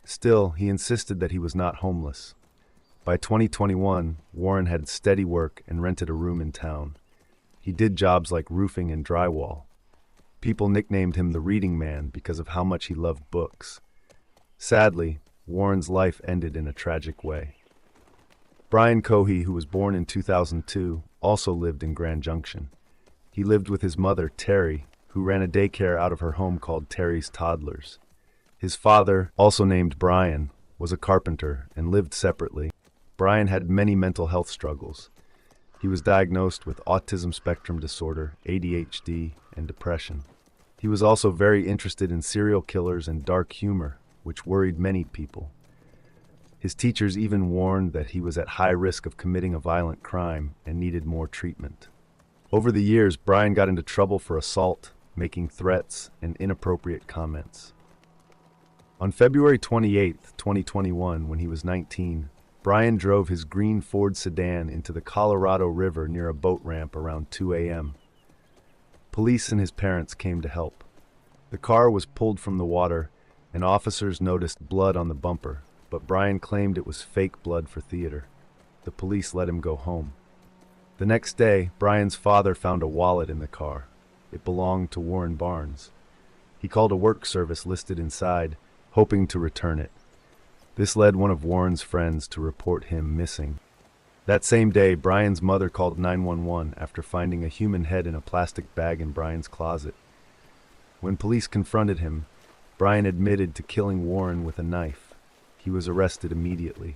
Still, he insisted that he was not homeless. By 2021, Warren had steady work and rented a room in town. He did jobs like roofing and drywall. People nicknamed him the Reading Man because of how much he loved books. Sadly, Warren's life ended in a tragic way. Brian Cohey, who was born in 2002, also lived in Grand Junction. He lived with his mother, Terry, who ran a daycare out of her home called Terry's Toddlers. His father, also named Brian, was a carpenter and lived separately. Brian had many mental health struggles. He was diagnosed with autism spectrum disorder, ADHD, and depression. He was also very interested in serial killers and dark humor, which worried many people. His teachers even warned that he was at high risk of committing a violent crime and needed more treatment. Over the years, Brian got into trouble for assault, making threats, and inappropriate comments. On February 28, 2021, when he was 19, Brian drove his green Ford sedan into the Colorado River near a boat ramp around 2 a.m. Police and his parents came to help. The car was pulled from the water, and officers noticed blood on the bumper, but Brian claimed it was fake blood for theater. The police let him go home. The next day, Brian's father found a wallet in the car. It belonged to Warren Barnes. He called a work service listed inside, hoping to return it. This led one of Warren's friends to report him missing. That same day, Brian's mother called 911 after finding a human head in a plastic bag in Brian's closet. When police confronted him, Brian admitted to killing Warren with a knife. He was arrested immediately.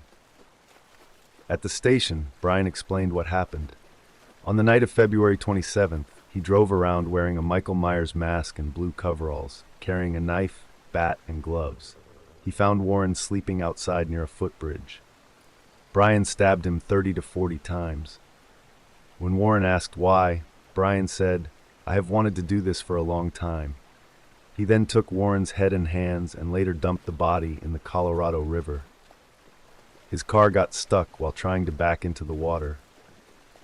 At the station, Brian explained what happened. On the night of February 27th, he drove around wearing a Michael Myers mask and blue coveralls, carrying a knife, bat, and gloves. He found Warren sleeping outside near a footbridge. Brian stabbed him 30 to 40 times. When Warren asked why, Brian said, "I have wanted to do this for a long time." He then took Warren's head and hands and later dumped the body in the Colorado River. His car got stuck while trying to back into the water.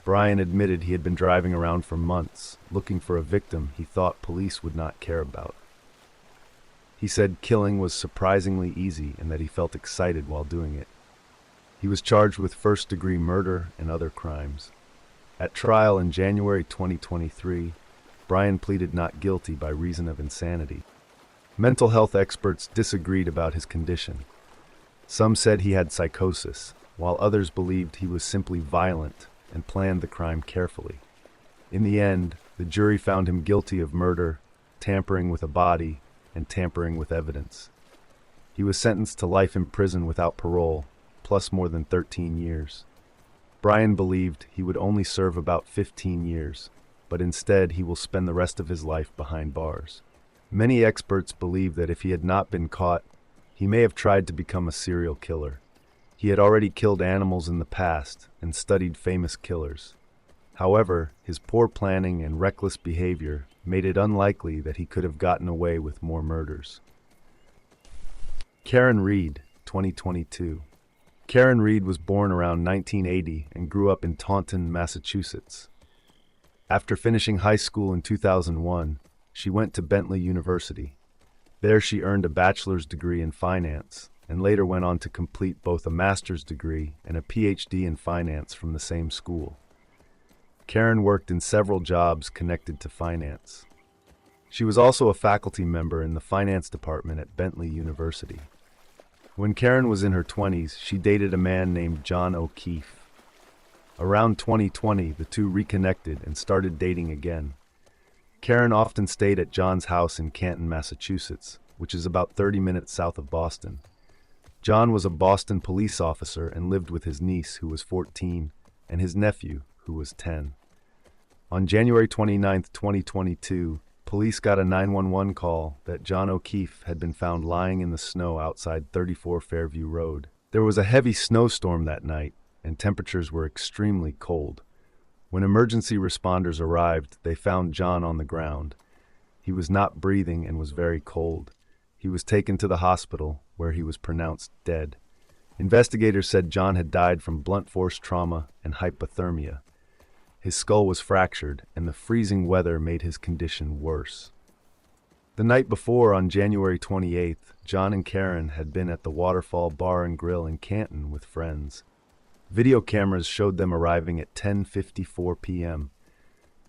Brian admitted he had been driving around for months, looking for a victim he thought police would not care about. He said killing was surprisingly easy and that he felt excited while doing it. He was charged with first-degree murder and other crimes. At trial in January 2023, Brian pleaded not guilty by reason of insanity. Mental health experts disagreed about his condition. Some said he had psychosis, while others believed he was simply violent and planned the crime carefully. In the end, the jury found him guilty of murder, tampering with a body, and tampering with evidence. He was sentenced to life in prison without parole, plus more than 13 years. Brian believed he would only serve about 15 years, but instead he will spend the rest of his life behind bars. Many experts believe that if he had not been caught, he may have tried to become a serial killer. He had already killed animals in the past and studied famous killers. However, his poor planning and reckless behavior made it unlikely that he could have gotten away with more murders. Karen Reed, 2022. Karen Reed was born around 1980 and grew up in Taunton, Massachusetts. After finishing high school in 2001, she went to Bentley University. There she earned a bachelor's degree in finance and later went on to complete both a master's degree and a PhD in finance from the same school. Karen worked in several jobs connected to finance. She was also a faculty member in the finance department at Bentley University. When Karen was in her 20s, she dated a man named John O'Keefe. Around 2020, the two reconnected and started dating again. Karen often stayed at John's house in Canton, Massachusetts, which is about 30 minutes south of Boston. John was a Boston police officer and lived with his niece, who was 14, and his nephew, who was 10. On January 29, 2022, police got a 911 call that John O'Keefe had been found lying in the snow outside 34 Fairview Road. There was a heavy snowstorm that night, and temperatures were extremely cold. When emergency responders arrived, they found John on the ground. He was not breathing and was very cold. He was taken to the hospital, where he was pronounced dead. Investigators said John had died from blunt force trauma and hypothermia. His skull was fractured, and the freezing weather made his condition worse. The night before, on January 28th, John and Karen had been at the Waterfall Bar and Grill in Canton with friends. Video cameras showed them arriving at 10:54 p.m.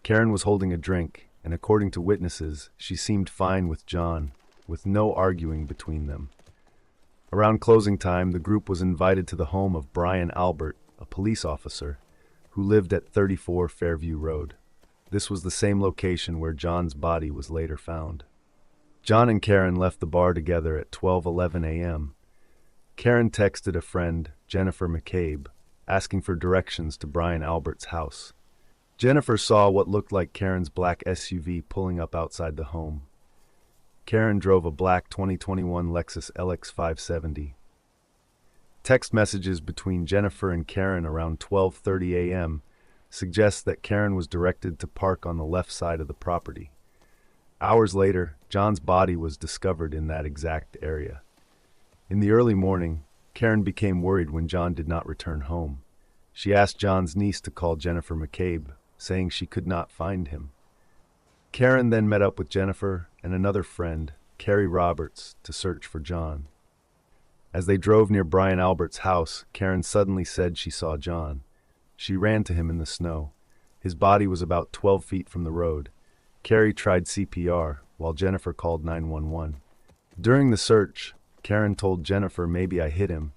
Karen was holding a drink, and according to witnesses, she seemed fine with John, with no arguing between them. Around closing time, the group was invited to the home of Brian Albert, a police officer, who lived at 34 Fairview Road. This was the same location where John's body was later found. John and Karen left the bar together at 12:11 a.m. Karen texted a friend, Jennifer McCabe, asking for directions to Brian Albert's house. Jennifer saw what looked like Karen's black SUV pulling up outside the home. Karen drove a black 2021 Lexus LX 570. Text messages between Jennifer and Karen around 12:30 a.m. suggest that Karen was directed to park on the left side of the property. Hours later, John's body was discovered in that exact area. In the early morning, Karen became worried when John did not return home. She asked John's niece to call Jennifer McCabe, saying she could not find him. Karen then met up with Jennifer and another friend, Carrie Roberts, to search for John. As they drove near Brian Albert's house, Karen suddenly said she saw John. She ran to him in the snow. His body was about 12 feet from the road. Carrie tried CPR, while Jennifer called 911. During the search, Karen told Jennifer, "Maybe I hit him."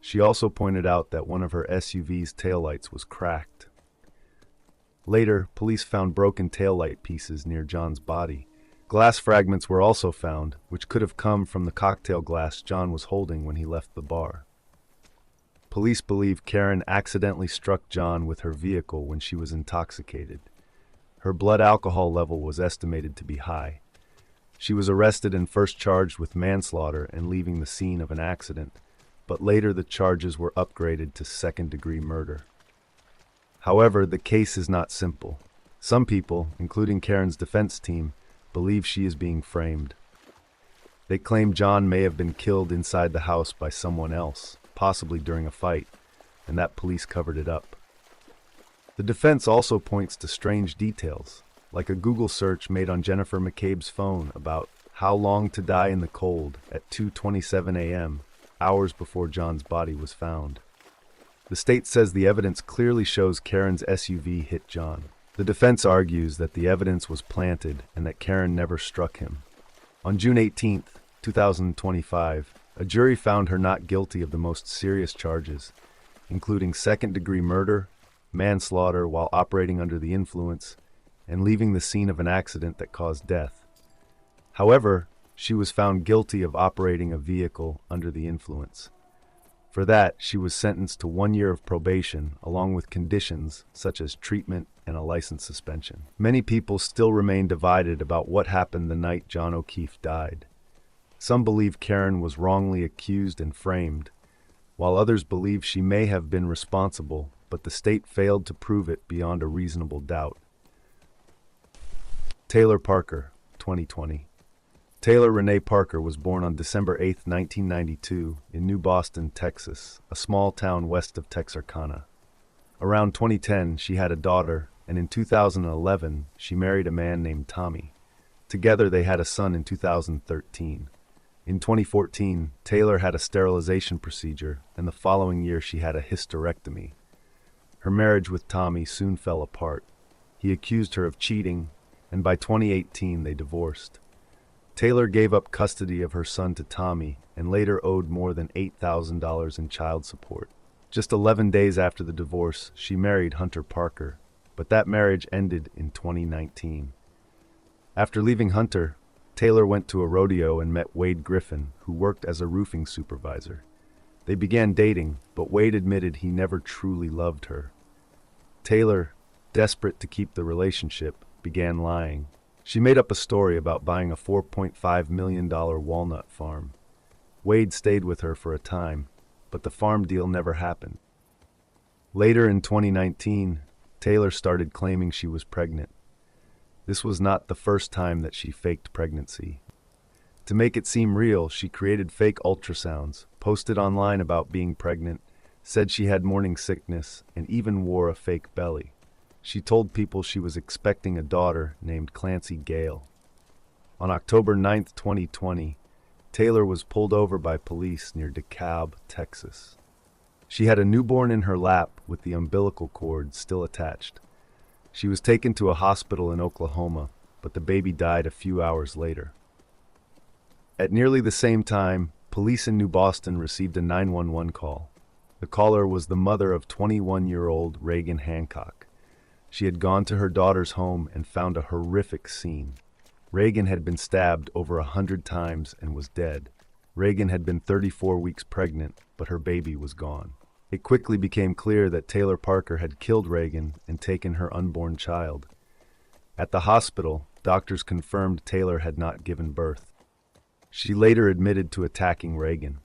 She also pointed out that one of her SUV's taillights was cracked. Later, police found broken taillight pieces near John's body. Glass fragments were also found, which could have come from the cocktail glass John was holding when he left the bar. Police believe Karen accidentally struck John with her vehicle when she was intoxicated. Her blood alcohol level was estimated to be high. She was arrested and first charged with manslaughter and leaving the scene of an accident, but later the charges were upgraded to second-degree murder. However, the case is not simple. Some people, including Karen's defense team, believe she is being framed. They claim John may have been killed inside the house by someone else, possibly during a fight, and that police covered it up. The defense also points to strange details, like a Google search made on Jennifer McCabe's phone about how long to die in the cold at 2:27 a.m., hours before John's body was found. The state says the evidence clearly shows Karen's SUV hit John. The defense argues that the evidence was planted and that Karen never struck him. On June 18, 2025, a jury found her not guilty of the most serious charges, including second-degree murder, manslaughter while operating under the influence, and leaving the scene of an accident that caused death. However, she was found guilty of operating a vehicle under the influence. For that, she was sentenced to 1 year of probation, along with conditions such as treatment and a license suspension. Many people still remain divided about what happened the night John O'Keefe died. Some believe Karen was wrongly accused and framed, while others believe she may have been responsible, but the state failed to prove it beyond a reasonable doubt. Taylor Parker, 2020. Taylor Renee Parker was born on December 8, 1992, in New Boston, Texas, a small town west of Texarkana. Around 2010, she had a daughter, and in 2011, she married a man named Tommy. Together, they had a son in 2013. In 2014, Taylor had a sterilization procedure, and the following year she had a hysterectomy. Her marriage with Tommy soon fell apart. He accused her of cheating, and by 2018, they divorced. Taylor gave up custody of her son to Tommy and later owed more than $8,000 in child support. Just 11 days after the divorce, she married Hunter Parker, but that marriage ended in 2019. After leaving Hunter, Taylor went to a rodeo and met Wade Griffin, who worked as a roofing supervisor. They began dating, but Wade admitted he never truly loved her. Taylor, desperate to keep the relationship, began lying. She made up a story about buying a $4.5 million walnut farm. Wade stayed with her for a time, but the farm deal never happened. Later in 2019, Taylor started claiming she was pregnant. This was not the first time that she faked pregnancy. To make it seem real, she created fake ultrasounds, posted online about being pregnant, said she had morning sickness, and even wore a fake belly. She told people she was expecting a daughter named Clancy Gale. On October 9, 2020, Taylor was pulled over by police near DeKalb, Texas. She had a newborn in her lap with the umbilical cord still attached. She was taken to a hospital in Oklahoma, but the baby died a few hours later. At nearly the same time, police in New Boston received a 911 call. The caller was the mother of 21-year-old Reagan Hancock. She had gone to her daughter's home and found a horrific scene. Reagan had been stabbed over 100 times and was dead. Reagan had been 34 weeks pregnant, but her baby was gone. It quickly became clear that Taylor Parker had killed Reagan and taken her unborn child. At the hospital, doctors confirmed Taylor had not given birth. She later admitted to attacking Reagan.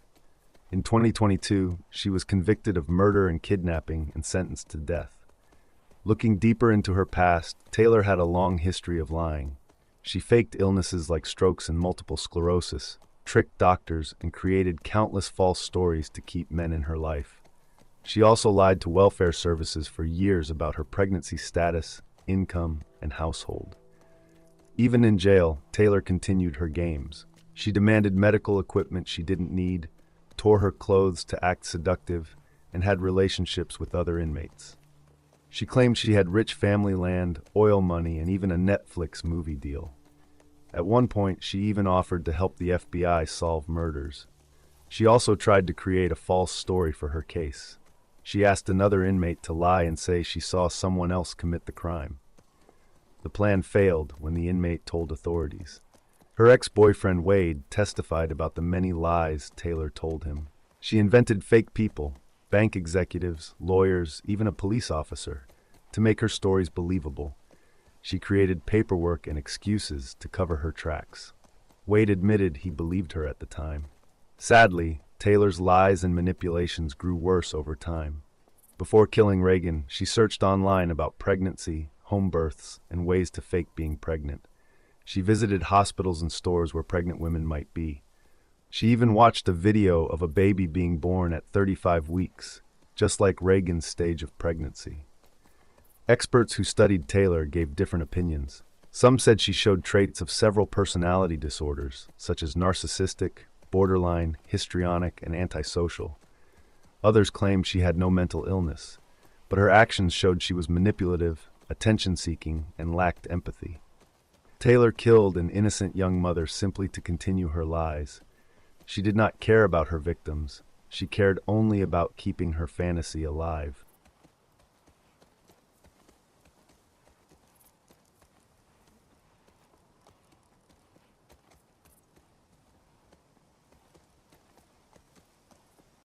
In 2022, she was convicted of murder and kidnapping and sentenced to death. Looking deeper into her past, Taylor had a long history of lying. She faked illnesses like strokes and multiple sclerosis, tricked doctors, and created countless false stories to keep men in her life. She also lied to welfare services for years about her pregnancy status, income, and household. Even in jail, Taylor continued her games. She demanded medical equipment she didn't need, tore her clothes to act seductive, and had relationships with other inmates. She claimed she had rich family land, oil money, and even a Netflix movie deal. At one point, she even offered to help the FBI solve murders. She also tried to create a false story for her case. She asked another inmate to lie and say she saw someone else commit the crime. The plan failed when the inmate told authorities. Her ex-boyfriend Wade testified about the many lies Taylor told him. She invented fake people, bank executives, lawyers, even a police officer, to make her stories believable. She created paperwork and excuses to cover her tracks. Wade admitted he believed her at the time. Sadly, Taylor's lies and manipulations grew worse over time. Before killing Reagan, she searched online about pregnancy, home births, and ways to fake being pregnant. She visited hospitals and stores where pregnant women might be. She even watched a video of a baby being born at 35 weeks, just like Reagan's stage of pregnancy. Experts who studied Taylor gave different opinions. Some said she showed traits of several personality disorders, such as narcissistic, borderline, histrionic, and antisocial. Others claimed she had no mental illness, but her actions showed she was manipulative, attention-seeking, and lacked empathy. Taylor killed an innocent young mother simply to continue her lies. She did not care about her victims. She cared only about keeping her fantasy alive.